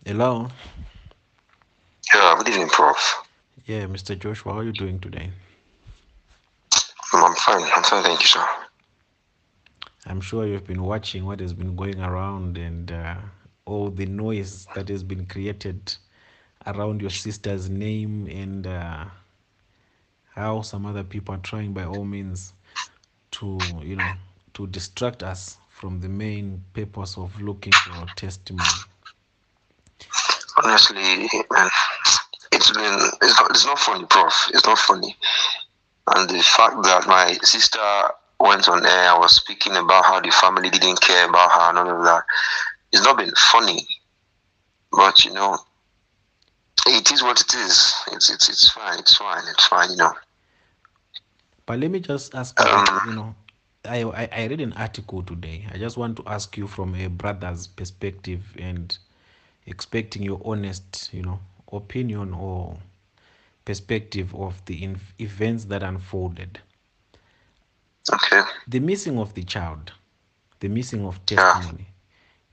Hello. Yeah, good evening, Prof. Yeah, Mr. Joshua, how are you doing today? I'm fine. I'm fine, thank you, sir. I'm sure you've been watching what has been going around and all the noise that has been created around your sister's name and how some other people are trying by all means to, to distract us from the main purpose of looking for testimony. Honestly, man, it's not funny, Prof. It's not funny. And the fact that my sister went on air, I was speaking about how the family didn't care about her and all of that. It's not been funny, but it is what it is. It's fine. It's fine. It's fine. But let me just ask you this, Um. I read an article today. I just want to ask you from a brother's perspective and expecting your honest, opinion or perspective of the events that unfolded. Okay. The missing of the child, the missing of Yeah. testimony,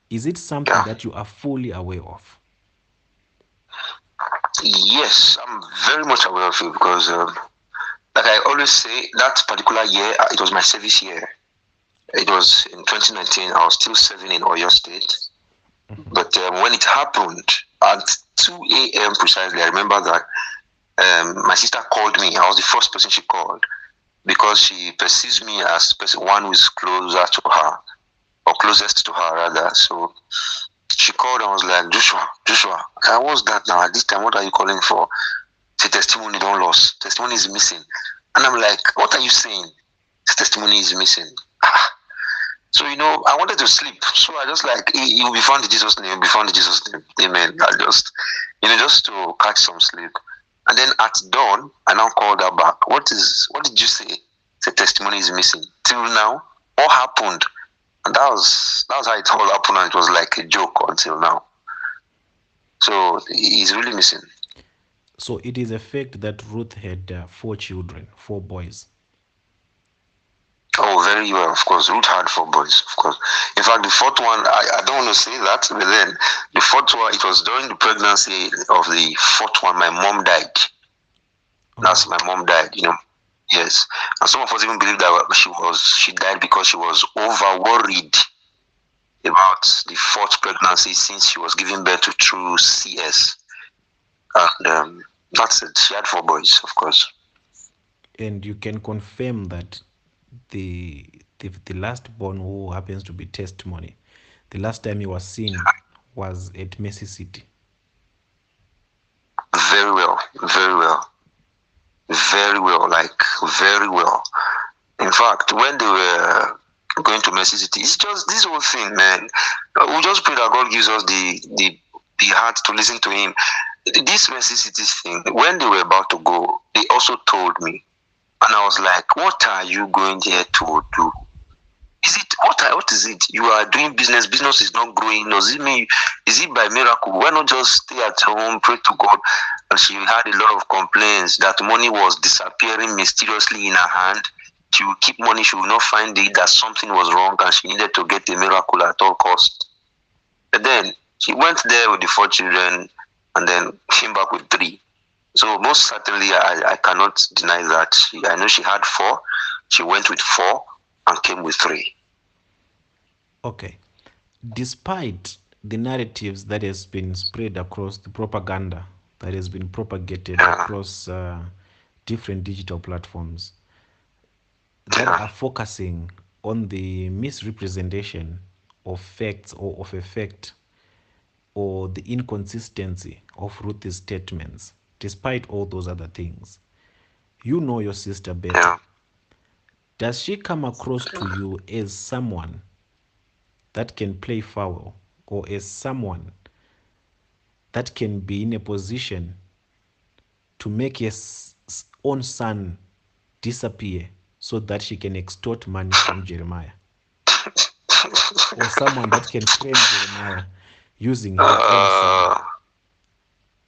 is it something Yeah. that you are fully aware of? Yes, I'm very much aware of it because, like I always say, that particular year, it was my service year. It was in 2019. I was still serving in Oyo State. But when it happened at 2 a.m. precisely, I remember that my sister called me. I was the first person she called because she perceives me as one who is closer to her or closest to her rather. So she called and was like, Joshua, what's that now? At this time, what are you calling for? The testimony don't lost. Testimony is missing. And I'm like, what are you saying? The testimony is missing. So I wanted to sleep. So I just like he will be found in Jesus' name, be found in Jesus' name. Amen. I just just to catch some sleep. And then at dawn, I now called her back. What did you say? The testimony is missing. Till now, what happened? And that was how it all happened, and it was like a joke until now. So he's really missing. So it is a fact that Ruth had four children, four boys. Oh, very well, of course. Ruth had four boys, of course. In fact, the fourth one, I don't want to say that, but then the fourth one, it was during the pregnancy of the fourth one, my mom died. Oh, That's my mom died. Yes. And some of us even believe that she died because she was over worried about the fourth pregnancy since she was giving birth to through CS. And that's it. She had four boys, of course. and you can confirm that the last born who happens to be testimony, the last time he was seen was at Mercy City. Very well. Very well. Very well. Like, very well. In fact, when they were going to Mercy City, it's just this whole thing, man. We just pray that God gives us the heart to listen to Him. This Mercy City thing, when they were about to go, they also told me, and I was like, "What are you going there to do? Is it what is it? You are doing business. Business is not growing. Does it mean is it by miracle? Why not just stay at home, pray to God?" And she had a lot of complaints that money was disappearing mysteriously in her hand. She would keep money, she would not find it, that something was wrong, and she needed to get a miracle at all cost. But then she went there with the four children and then came back with three. So most certainly, I cannot deny that. I know she had four. She went with four and came with three. Okay. Despite the narratives that has been spread across the propaganda that has been propagated Yeah, across different digital platforms that yeah, are focusing on the misrepresentation of facts or of a fact or the inconsistency of Ruth's statements, despite all those other things. You know your sister better. yeah. Does she come across to you as someone that can play foul or as someone that can be in a position to make his own son disappear so that she can extort money from Jeremiah, or someone that can frame Jeremiah using her own uh,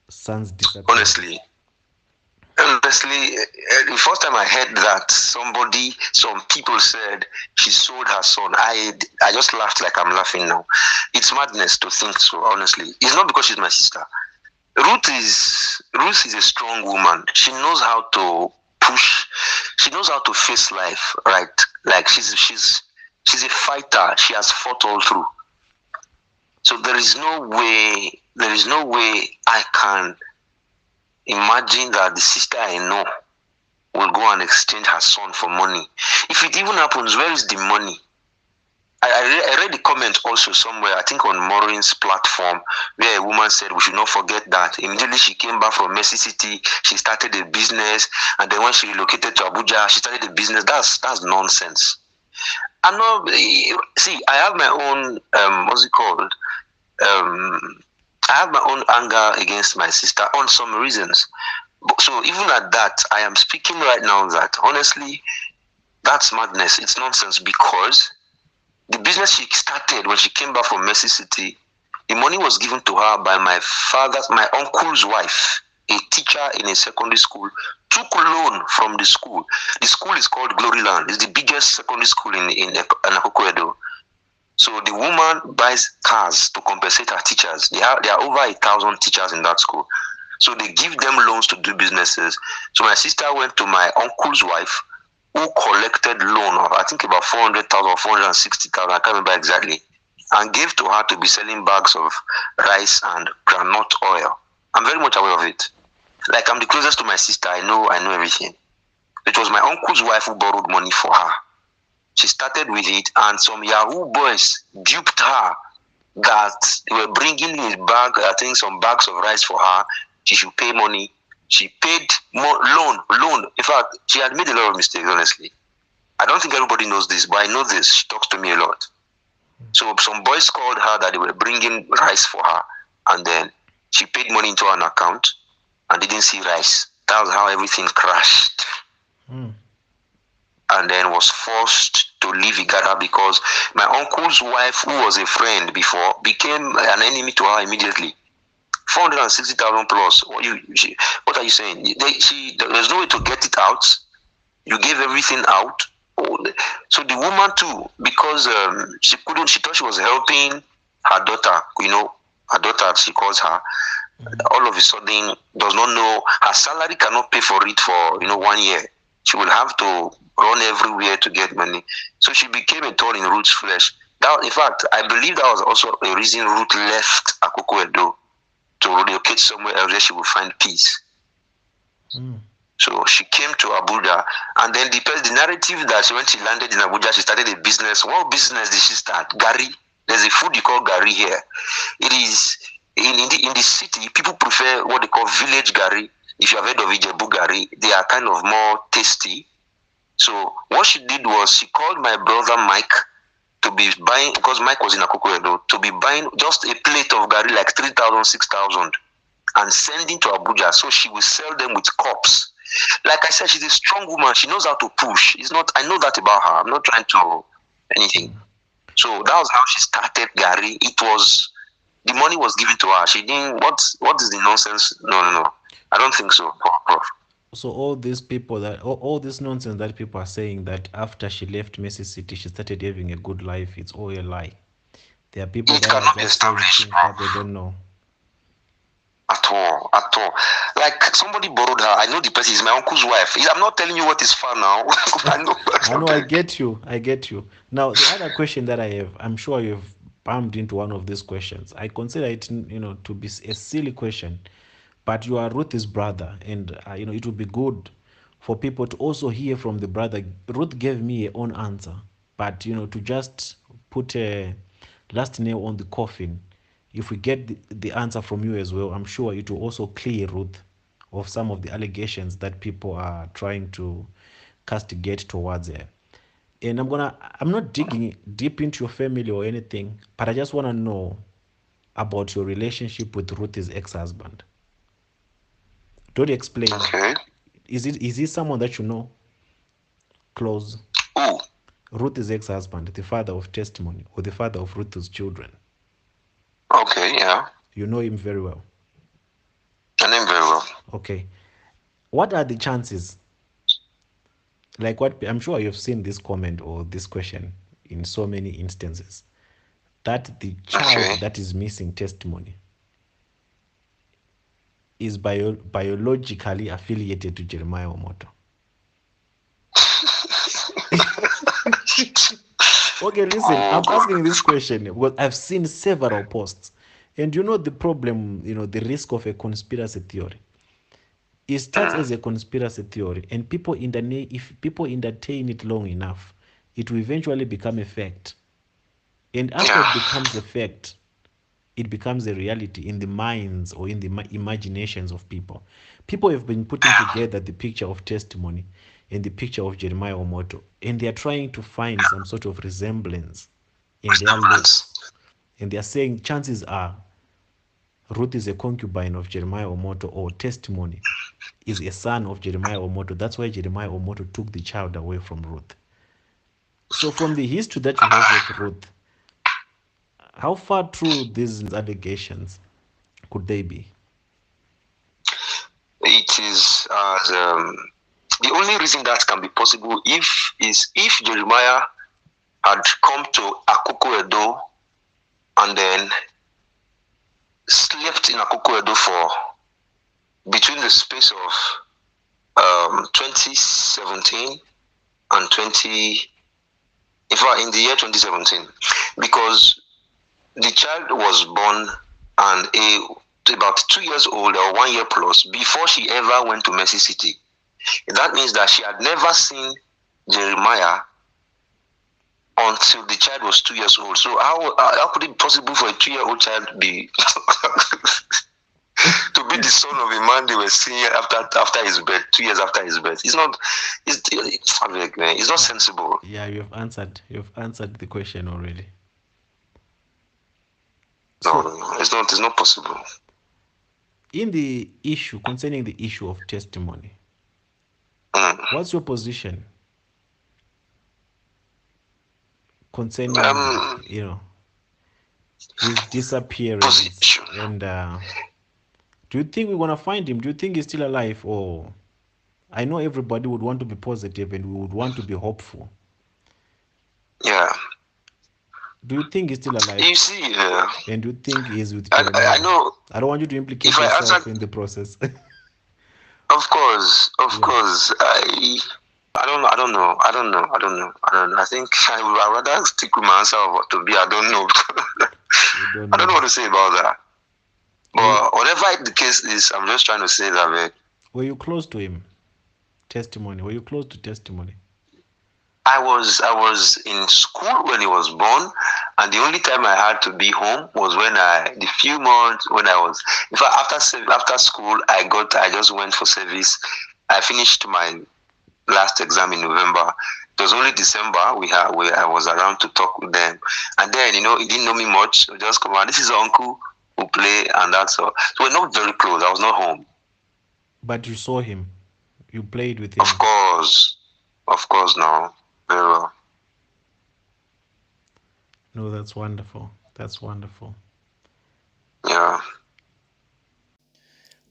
son's disappearance? honestly, honestly, honestly, the first time I heard that some people said she sold her son, I just laughed like I'm laughing now. It's madness to think so. Honestly, it's not because she's my sister. Ruth is a strong woman. She knows how to push. She knows how to face life. Right? Like she's a fighter. She has fought all through. So there is no way. There is no way I can imagine that the sister I know will go and exchange her son for money. If it even happens, where is the money? I read the comment also somewhere, I think on Maureen's platform, where a woman said we should not forget that immediately she came back from Mercy City, she started a business, and then when she relocated to Abuja, she started a business. That's nonsense. I know. See, I have my own what's it called? I have my own anger against my sister on some reasons. So even at that, I am speaking right now that honestly, that's madness. It's nonsense because the business she started when she came back from Mercy City, the money was given to her by my uncle's wife, a teacher in a secondary school, took loan from the school. The school is called Gloryland. It's the biggest secondary school in Akoko Edo. So the woman buys cars to compensate her teachers. There are over 1,000 teachers in that school. So they give them loans to do businesses. So my sister went to my uncle's wife, who collected loan of I think about 400,000 or 460,000, I can't remember exactly, and gave to her to be selling bags of rice and granite oil. I'm very much aware of it. Like I'm the closest to my sister. I know everything. It was my uncle's wife who borrowed money for her. She started with it, and some Yahoo boys duped her that they were bringing his bag, I think some bags of rice for her. She should pay money. She paid more loan. In fact, she had made a lot of mistakes, honestly. I don't think everybody knows this, but I know this. She talks to me a lot. So some boys called her that they were bringing rice for her, and then she paid money into an account and didn't see rice. That was how everything crashed. And then was forced to leave Igada because my uncle's wife, who was a friend before, became an enemy to her immediately. 460,000 plus. What are you saying? There's no way to get it out. You gave everything out. So the woman too, because she couldn't. She thought she was helping her daughter. Her daughter, she calls her. All of a sudden, does not know her salary cannot pay for it for 1 year. She will have to run everywhere to get money. So she became a thorn in Ruth's flesh. That, in fact, I believe that was also a reason Ruth left Akoko Edo to relocate somewhere else where she would find peace. So she came to Abuja, and then the narrative that when she landed in Abuja, she started a business. What business did she start? Gari. There's a food you call gari here. It is in the city. People prefer what they call village gari. If you have heard of Ijebu gari, they are kind of more tasty. So what she did was she called my brother Mike to be buying, because Mike was in Akoko Edo, to be buying just a plate of gari like 3,000, 6,000 and sending to Abuja. So she will sell them with cups. Like I said, she's a strong woman. She knows how to push. I know that about her. I'm not trying to anything. So that was how she started gari. The money was given to her. She didn't, what is the nonsense? No. I don't think so, Prof. So all these people all this nonsense that people are saying that after she left Mercy City, she started having a good life, it's all a lie. There are people that are just saying things that they don't know. At all. Like somebody borrowed her. I know the person is my uncle's wife. I'm not telling you what is far now. I know. I get you. Now the other question that I have, I'm sure you've bumped into one of these questions. I consider it, to be a silly question, but you are Ruth's brother, and it would be good for people to also hear from the brother. Ruth gave me her own answer, but to just put a last nail on the coffin, if we get the answer from you as well, I'm sure it will also clear Ruth of some of the allegations that people are trying to castigate towards her. And I'm not digging deep into your family or anything, but I just want to know about your relationship with Ruth's ex-husband. Don't explain. Okay. Is he someone that you know close? Who? Ruth's ex-husband, the father of testimony, or the father of Ruth's children. Okay, yeah. You know him very well. I know him very well. Okay. What are the chances? Like what I'm sure you've seen this comment or this question in so many instances that the child Okay. that is missing testimony is biologically affiliated to Jeremiah Omoto. Okay, listen, Oh I'm God. asking this question because I've seen several posts. And you know the problem, the risk of a conspiracy theory. It starts Mm, as a conspiracy theory, and if people entertain it long enough, it will eventually become a fact. And after yeah. it becomes a fact, it becomes a reality in the minds or in the imaginations of people. People have been putting together the picture of testimony and the picture of Jeremiah Omoto, and they are trying to find some sort of resemblance in their Resemblance. looks. And they are saying chances are Ruth is a concubine of Jeremiah Omoto, or testimony is a son of Jeremiah Omoto. That's why Jeremiah Omoto took the child away from Ruth. So, from the history that you have with Ruth, how far true these allegations could they be? It is as the only reason that can be possible if Jeremiah had come to Akoko Edo and then slept in Akoko Edo for between the space of 2017 and 20, in fact, in the year 2017, because the child was born and about 2 years old or 1 year plus before she ever went to Mercy City. That means that she had never seen Jeremiah until the child was 2 years old. So how could it be possible for a 2-year-old child be to be the son of a man they were seeing after his birth, 2 years after his birth? It's not sensible. Yeah, you've answered the question already. No, So, it's not possible. in the issue concerning the issue of testimony, Mm. what's your position concerning, Um, his disappearance? Position. And do you think we're gonna find him? Do you think he's still alive? Or I know everybody would want to be positive and we would want to be hopeful. Yeah. Do you think he's still alive? You see, And do you think he's with I Jeremiah? know I don't want you to implicate if I answer, yourself in the process. of Yeah, course, I don't know. I think I'd rather stick with my answer of to be. I don't know. you don't I don't know know. what to say about that. Were, But whatever the case is, I'm just trying to say that were you close to him? Testimony. Were you close to testimony? I was in school when he was born, and the only time I had to be home was the few months when I was. In fact, after school, I just went for service. I finished my last exam in November. It was only December where I was around to talk with them, and then he didn't know me much. So just come on, this is uncle who play, and that's all. So we're not very close. I was not home. But you saw him. You played with Of him. course, of course, now very well. No, that's wonderful. That's wonderful. Yeah.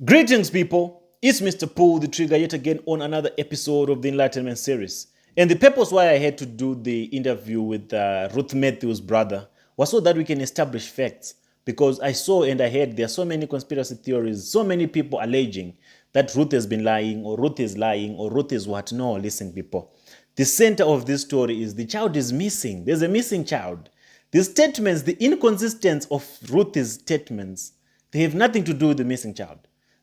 Greetings, people. It's Mr. Pull the Trigger yet again on another episode of the Enlightenment series. And the purpose why I had to do the interview with Ruth Mathew's brother was so that we can establish facts. Because I saw and I heard there are so many conspiracy theories, so many people alleging that Ruth has been lying, or Ruth is lying, or Ruth is what. No, listen, people. The center of this story is the child is missing. There's a missing child. The statements, the inconsistency of Ruth's statements, they have nothing to do with the missing child.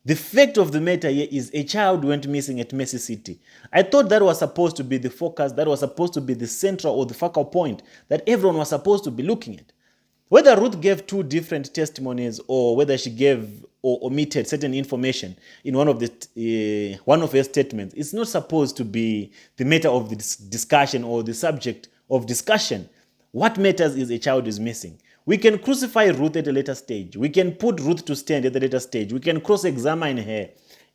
The fact of the matter here is a child went missing at Mercy City. I thought that was supposed to be the focus, that was supposed to be the central or the focal point that everyone was supposed to be looking at. Whether Ruth gave two different testimonies or whether she gave or omitted certain information in one of her statements, it's not supposed to be the matter of the discussion or the subject of discussion. What matters is a child is missing. We can crucify Ruth at a later stage. We can put Ruth to stand at a later stage. We can cross-examine her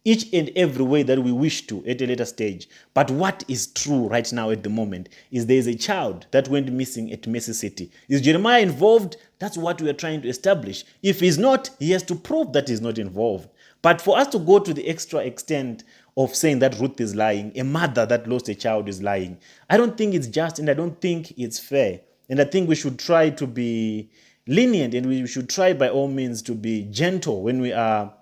each and every way that we wish to at a later stage. But what is true right now at the moment is there is a child that went missing at Mercy City. Is Jeremiah involved? That's what we are trying to establish. If he's not, he has to prove that he's not involved. But for us to go to the extra extent of saying that Ruth is lying, a mother that lost a child is lying, I don't think it's just, and I don't think it's fair. And I think we should try to be lenient, and we should try by all means to be gentle when we are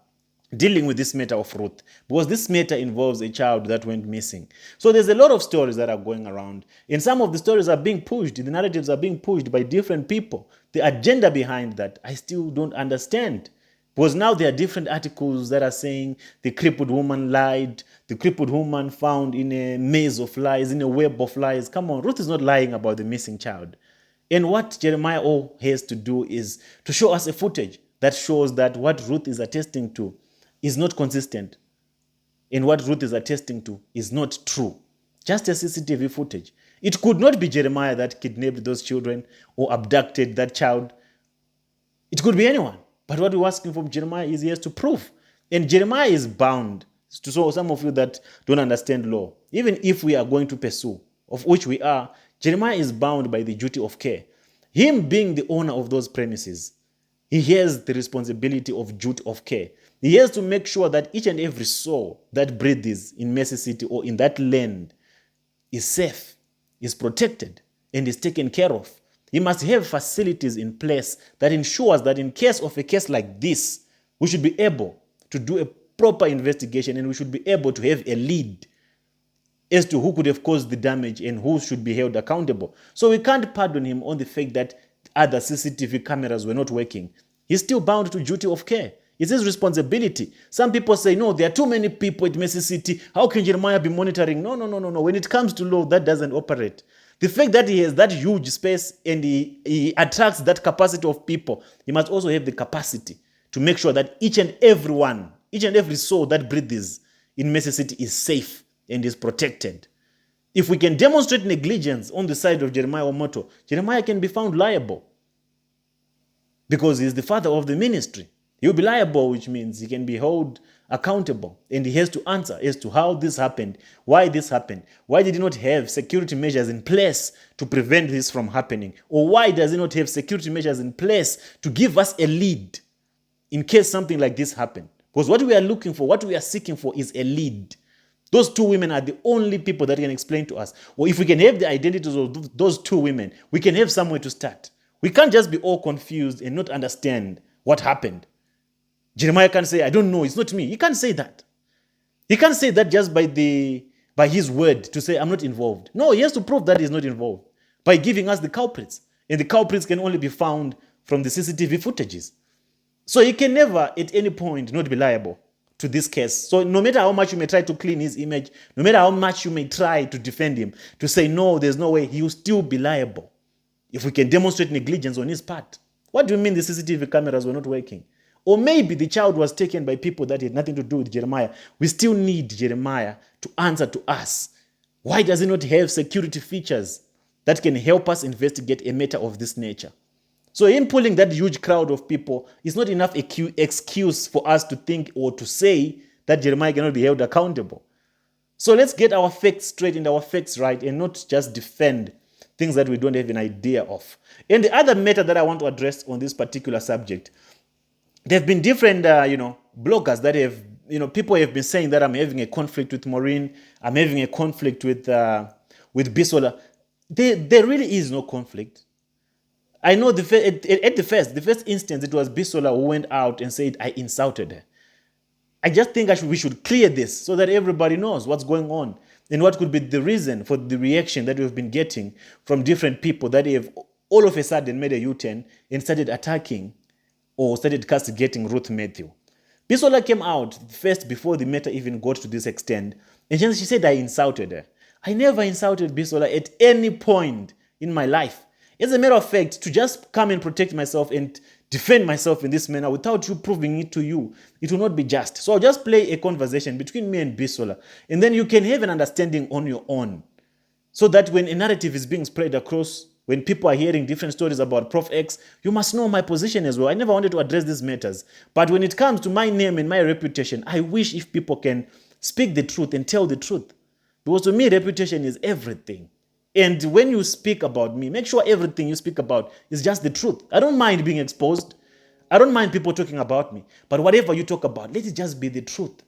dealing with this matter of Ruth, because this matter involves a child that went missing. So there's a lot of stories that are going around, and some of the stories are being pushed, the narratives are being pushed by different people. The agenda behind that, I still don't understand. Because now there are different articles that are saying the crippled woman lied, the crippled woman found in a maze of lies, in a web of lies. Come on, Ruth is not lying about the missing child. And what Jeremiah all has to do is to show us a footage that shows that what Ruth is attesting to is not consistent. And what Ruth is attesting to is not true. Just a CCTV footage. It could not be Jeremiah that kidnapped those children or abducted that child. It could be anyone. But what we're asking from Jeremiah is he has to prove. And Jeremiah is bound. So some of you that don't understand law, even if we are going to pursue, of which we are, Jeremiah is bound by the duty of care. Him being the owner of those premises, he has the responsibility of duty of care. He has to make sure that each and every soul that breathes in Mercy City or in that land is safe, is protected, and is taken care of. He must have facilities in place that ensures that in case of a case like this, we should be able to do a proper investigation, and we should be able to have a lead as to who could have caused the damage and who should be held accountable. So we can't pardon him on the fact that other CCTV cameras were not working. He's still bound to duty of care. It's his responsibility. Some people say, no, there are too many people at Mercy City. How can Jeremiah be monitoring? No. When it comes to law, that doesn't operate. The fact that he has that huge space and he attracts that capacity of people, he must also have the capacity to make sure that each and every soul that breathes in Mercy City is safe and is protected. If we can demonstrate negligence on the side of Jeremiah Omoto, Jeremiah can be found liable because he's the father of the ministry. He'll be liable, which means he can be held accountable, and he has to answer as to how this happened, why this happened, why did he not have security measures in place to prevent this from happening, or why does he not have security measures in place to give us a lead in case something like this happened. Because what we are looking for, what we are seeking for is a lead. Those two women are the only people that can explain to us. Or if we can have the identities of those two women, we can have somewhere to start. We can't just be all confused and not understand what happened. Jeremiah can't say, I don't know, it's not me. He can't say that. He can't say that just by his word to say, I'm not involved. No, he has to prove that he's not involved by giving us the culprits. And the culprits can only be found from the CCTV footages. So he can never at any point not be liable to this case. So no matter how much you may try to clean his image, no matter how much you may try to defend him, to say, no, there's no way, he will still be liable if we can demonstrate negligence on his part. What do you mean the CCTV cameras were not working? Or maybe the child was taken by people that had nothing to do with Jeremiah. We still need Jeremiah to answer to us. Why does he not have security features that can help us investigate a matter of this nature? So him pulling that huge crowd of people is not enough excuse for us to think or to say that Jeremiah cannot be held accountable. So let's get our facts straight and our facts right and not just defend things that we don't have an idea of. And the other matter that I want to address on this particular subject, there have been different, bloggers that have, people have been saying that I'm having a conflict with Maureen, I'm having a conflict with Bisola. There really is no conflict. I know at the first instance, it was Bisola who went out and said, I insulted her. I just think we should clear this so that everybody knows what's going on and what could be the reason for the reaction that we've been getting from different people that have all of a sudden made a U-turn and started attacking or started castigating Ruth Mathew. Bisola came out first before the matter even got to this extent, and she said I insulted her. I never insulted Bisola at any point in my life. As a matter of fact, to just come and protect myself and defend myself in this manner without you proving it to you, it will not be just. So I'll just play a conversation between me and Bisola, and then you can have an understanding on your own, so that when a narrative is being spread across When people are hearing different stories about Prof X, you must know my position as well. I never wanted to address these matters. But when it comes to my name and my reputation, I wish if people can speak the truth and tell the truth. Because to me, reputation is everything. And when you speak about me, make sure everything you speak about is just the truth. I don't mind being exposed. I don't mind people talking about me. But whatever you talk about, let it just be the truth.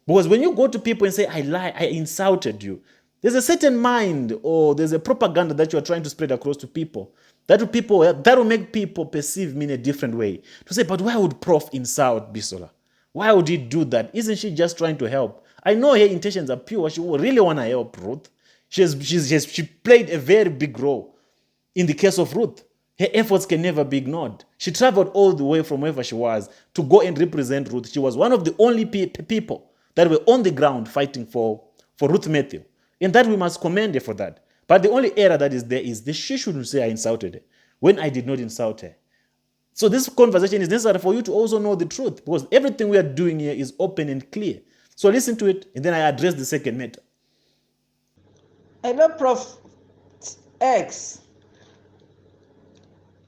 Because when you go to people and say, I lie, I insulted you, there's a certain mind or there's a propaganda that you're trying to spread across to people. That will make people perceive me in a different way. To say, but why would Prof insult Bisola? Why would he do that? Isn't she just trying to help? I know her intentions are pure. She really want to help Ruth. She played a very big role in the case of Ruth. Her efforts can never be ignored. She traveled all the way from wherever she was to go and represent Ruth. She was one of the only people that were on the ground fighting for Ruth Mathew. And that we must commend her for that. But the only error that is there is that she shouldn't say I insulted her when I did not insult her. So this conversation is necessary for you to also know the truth, because everything we are doing here is open and clear. So listen to it, and then I address the second matter. Hello, Prof X.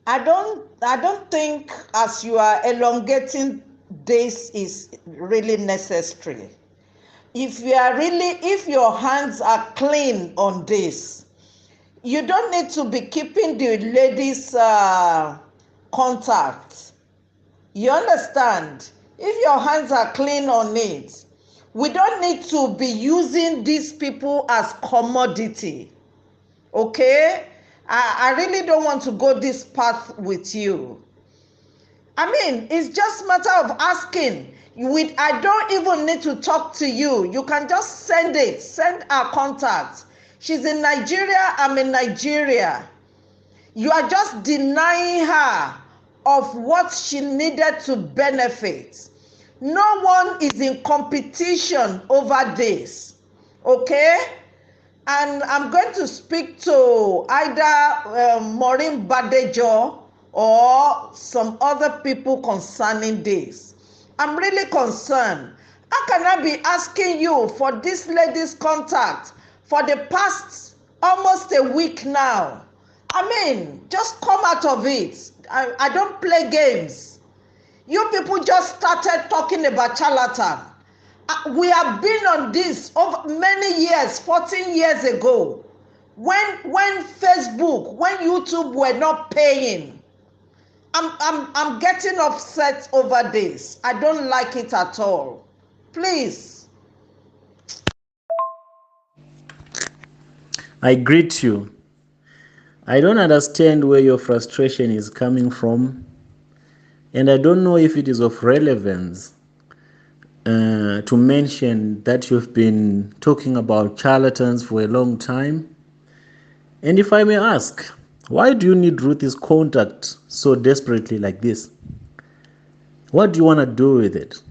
I don't think as you are elongating this is really necessary. If your hands are clean on this, you don't need to be keeping the ladies' contact. You understand? If your hands are clean on it, we don't need to be using these people as commodity. Okay? I really don't want to go this path with you. I mean, it's just a matter of asking. I don't even need to talk to you. You can just send our contact. She's in Nigeria, I'm in Nigeria. You are just denying her of what she needed to benefit. No one is in competition over this, okay? And I'm going to speak to either Maureen Badejo or some other people concerning this. I'm really concerned. How can I be asking you for this lady's contact for the past almost a week now? I mean, just come out of it. I don't play games. You people just started talking about charlatan. We have been on this over many years, 14 years ago, when Facebook, when YouTube were not paying. I'm getting upset over this. I don't like it at all. Please. I greet you. I don't understand where your frustration is coming from, and I don't know if it is of relevance to mention that you've been talking about charlatans for a long time. And if I may ask, why do you need Ruth's contact so desperately like this? What do you want to do with it?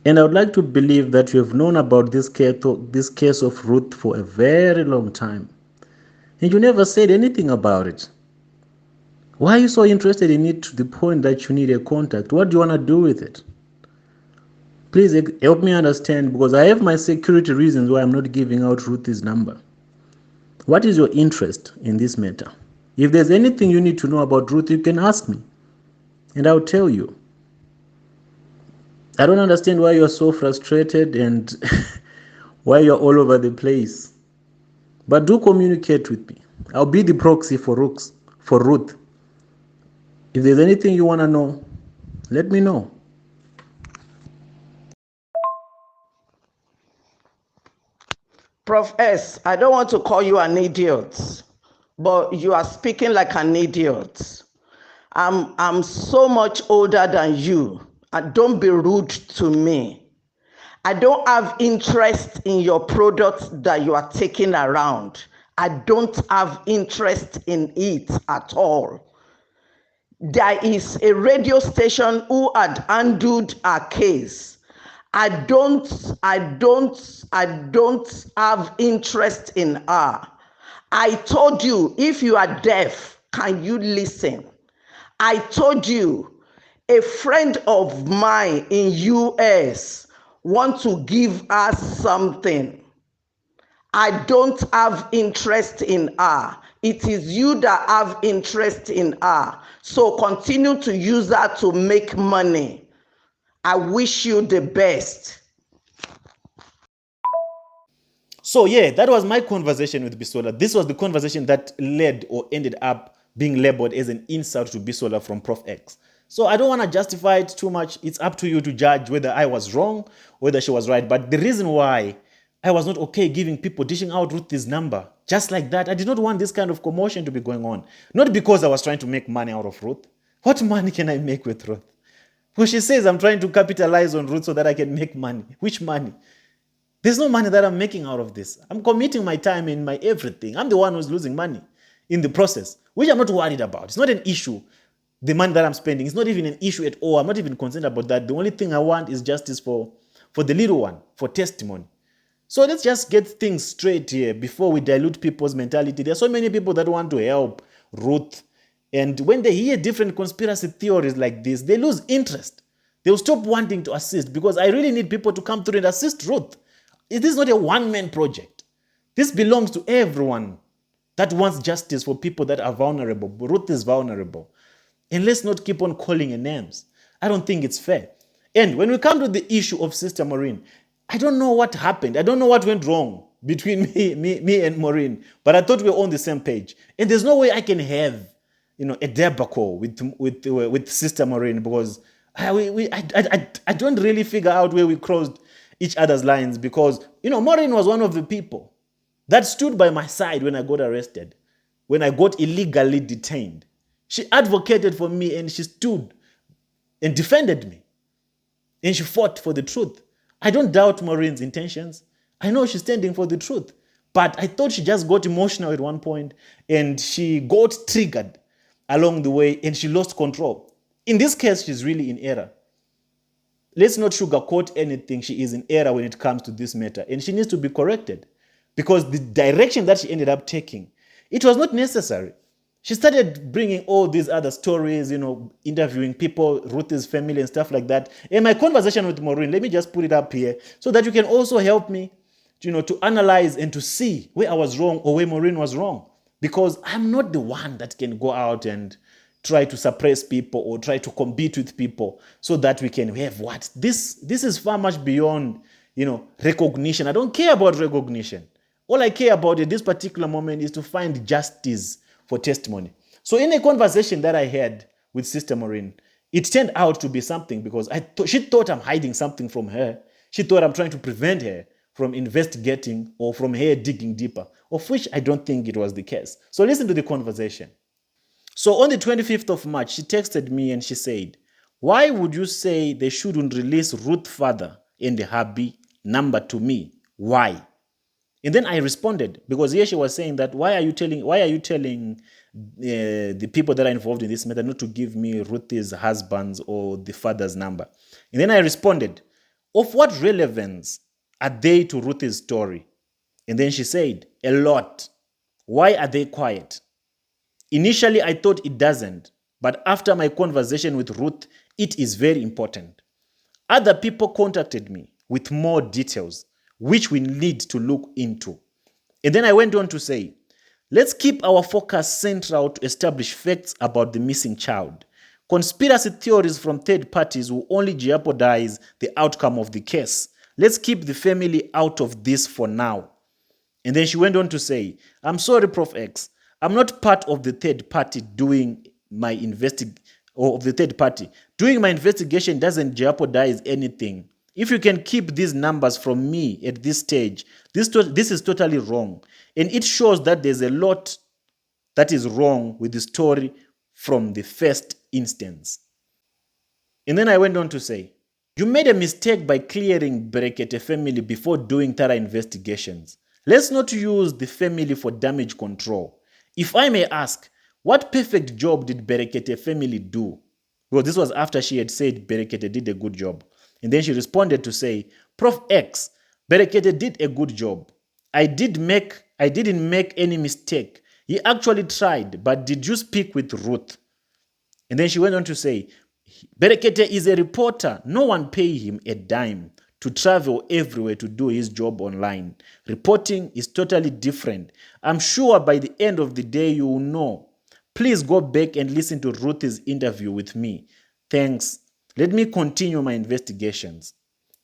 And I would like to believe that you have known about this case of Ruth for a very long time, and you never said anything about it. Why are you so interested in it to the point that you need a contact? What do you want to do with it? Please help me understand, because I have my security reasons why I'm not giving out Ruth's number. What is your interest in this matter? If there's anything you need to know about Ruth, you can ask me, and I'll tell you. I don't understand why you're so frustrated and why you're all over the place. But do communicate with me. I'll be the proxy for Ruth. If there's anything you want to know, let me know. Prof S, I don't want to call you an idiot, but you are speaking like an idiot. I'm so much older than you, and don't be rude to me. I don't have interest in your products that you are taking around. I don't have interest in it at all. There is a radio station who had handled our case. I don't have interest in her. I told you, if you are deaf, can you listen? I told you, a friend of mine in US want to give her something. I don't have interest in her. it is you that have interest in her. So continue to use her to make money. I wish you the best. So yeah, that was my conversation with Bisola. This was the conversation that led or ended up being labeled as an insult to Bisola from Prof X. So I don't want to justify it too much. It's up to you to judge whether I was wrong, whether she was right. But the reason why I was not okay giving people, dishing out Ruth's number, just like that, I did not want this kind of commotion to be going on. Not because I was trying to make money out of Ruth. What money can I make with Ruth? Well, she says I'm trying to capitalize on Ruth so that I can make money. Which money? There's no money that I'm making out of this. I'm committing my time and my everything. I'm the one who's losing money in the process, which I'm not worried about. It's not an issue. The money that I'm spending is not even an issue at all. I'm not even concerned about that. The only thing I want is justice for the little one, for testimony. So let's just get things straight here before we dilute people's mentality. There are so many people that want to help Ruth. And when they hear different conspiracy theories like this, they lose interest. They'll stop wanting to assist because I really need people to come through and assist Ruth. It is not a one-man project. This belongs to everyone that wants justice for people that are vulnerable. Ruth is vulnerable. And let's not keep on calling her names. I don't think it's fair. And when we come to the issue of Sister Maureen, I don't know what happened. I don't know what went wrong between me and Maureen, but I thought we were on the same page. And there's no way I can have, a debacle with Sister Maureen because I don't really figure out where we crossed each other's lines because, Maureen was one of the people that stood by my side when I got arrested, when I got illegally detained. She advocated for me and she stood and defended me. And she fought for the truth. I don't doubt Maureen's intentions. I know she's standing for the truth. But I thought she just got emotional at one point and she got triggered along the way and she lost control. In this case, she's really in error. Let's not sugarcoat anything. She is in error when it comes to this matter. And she needs to be corrected because the direction that she ended up taking, it was not necessary. She started bringing all these other stories, interviewing people, Ruth's family and stuff like that. In my conversation with Maureen, let me just put it up here so that you can also help me, to analyze and to see where I was wrong or where Maureen was wrong. Because I'm not the one that can go out and try to suppress people or try to compete with people so that we can have what? This is far much beyond, recognition. I don't care about recognition. All I care about at this particular moment is to find justice for testimony. So in a conversation that I had with Sister Maureen, it turned out to be something because she thought I'm hiding something from her. She thought I'm trying to prevent her from investigating or from her digging deeper, of which I don't think it was the case. So listen to the conversation. So on the 25th of March, she texted me and she said, "Why would you say they shouldn't release Ruth's father and the hubby number to me? Why?" And then I responded because here she was saying that why are you telling the people that are involved in this matter not to give me Ruth's husband's or the father's number? And then I responded, of what relevance are they to Ruth's story? And then she said, a lot. Why are they quiet? Initially, I thought it doesn't, but after my conversation with Ruth, it is very important. Other people contacted me with more details, which we need to look into. And then I went on to say, let's keep our focus central to establish facts about the missing child. Conspiracy theories from third parties will only jeopardize the outcome of the case. Let's keep the family out of this for now. And then she went on to say, I'm sorry, Prof X. I'm not part of the third party doing my investigation. Doing my investigation doesn't jeopardize anything. If you can keep these numbers from me at this stage, this is totally wrong. And it shows that there's a lot that is wrong with the story from the first instance. And then I went on to say, you made a mistake by clearing Berekete family before doing thorough investigations. Let's not use the family for damage control. If I may ask, what perfect job did Berekete family do? Well, this was after she had said Berekete did a good job. And then she responded to say, Prof X, Berekete did a good job. I didn't make any mistake. He actually tried, but did you speak with Ruth? And then she went on to say, Berekete is a reporter. No one pay him a dime to travel everywhere to do his job online. Reporting is totally different. I'm sure by the end of the day you will know. Please go back and listen to Ruth's interview with me. Thanks. Let me continue my investigations.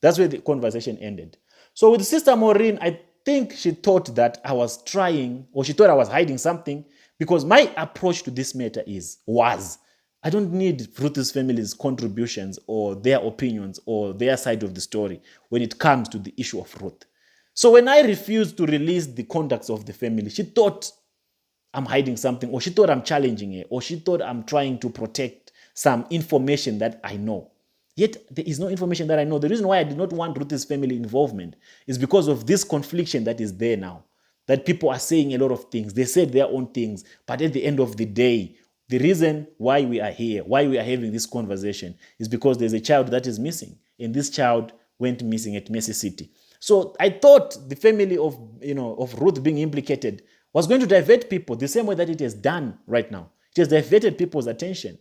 That's where the conversation ended. So with Sister Maureen, I think she thought that I was trying, or she thought I was hiding something, because my approach to this matter was, I don't need Ruth's family's contributions or their opinions or their side of the story when it comes to the issue of Ruth. So when I refused to release the contacts of the family, she thought I'm hiding something, or she thought I'm challenging her, or she thought I'm trying to protect some information that I know. Yet there is no information that I know. The reason why I did not want Ruth's family involvement is because of this confliction that is there now. That people are saying a lot of things. They said their own things. But at the end of the day, the reason why we are here, why we are having this conversation, is because there's a child that is missing. And this child went missing at Mercy City. So I thought the family of Ruth being implicated was going to divert people the same way that it has done right now. It has diverted people's attention.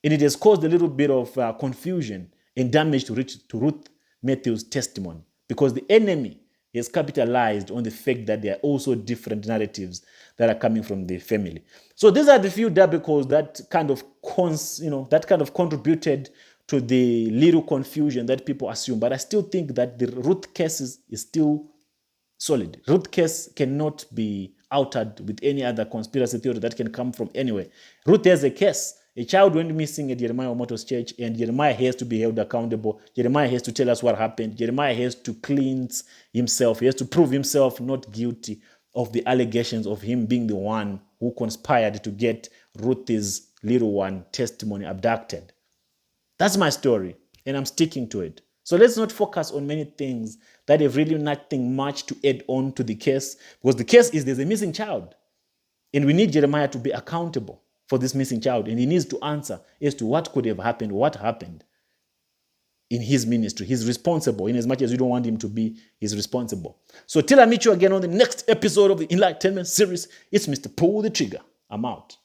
And it has caused a little bit of confusion and damage to Ruth Mathew's testimony, because the enemy has capitalized on the fact that there are also different narratives that are coming from the family. So these are the few debacles that kind of contributed to the little confusion that people assume. But I still think that the Ruth case is still solid. Ruth case cannot be altered with any other conspiracy theory that can come from anywhere. Ruth has a case. A child went missing at Jeremiah Omoto's church, and Jeremiah has to be held accountable. Jeremiah has to tell us what happened. Jeremiah has to cleanse himself. He has to prove himself not guilty of the allegations of him being the one who conspired to get Ruth's little one testimony abducted. That's my story, and I'm sticking to it. So let's not focus on many things that have really nothing much to add on to the case, because the case is there's a missing child, and we need Jeremiah to be accountable for this missing child, and he needs to answer as to what could have happened, what happened in his ministry. He's responsible. In as much as you don't want him to be, he's responsible. So till I meet you again on the next episode of the Enlightenment series, it's Mr. Pull the Trigger. I'm out.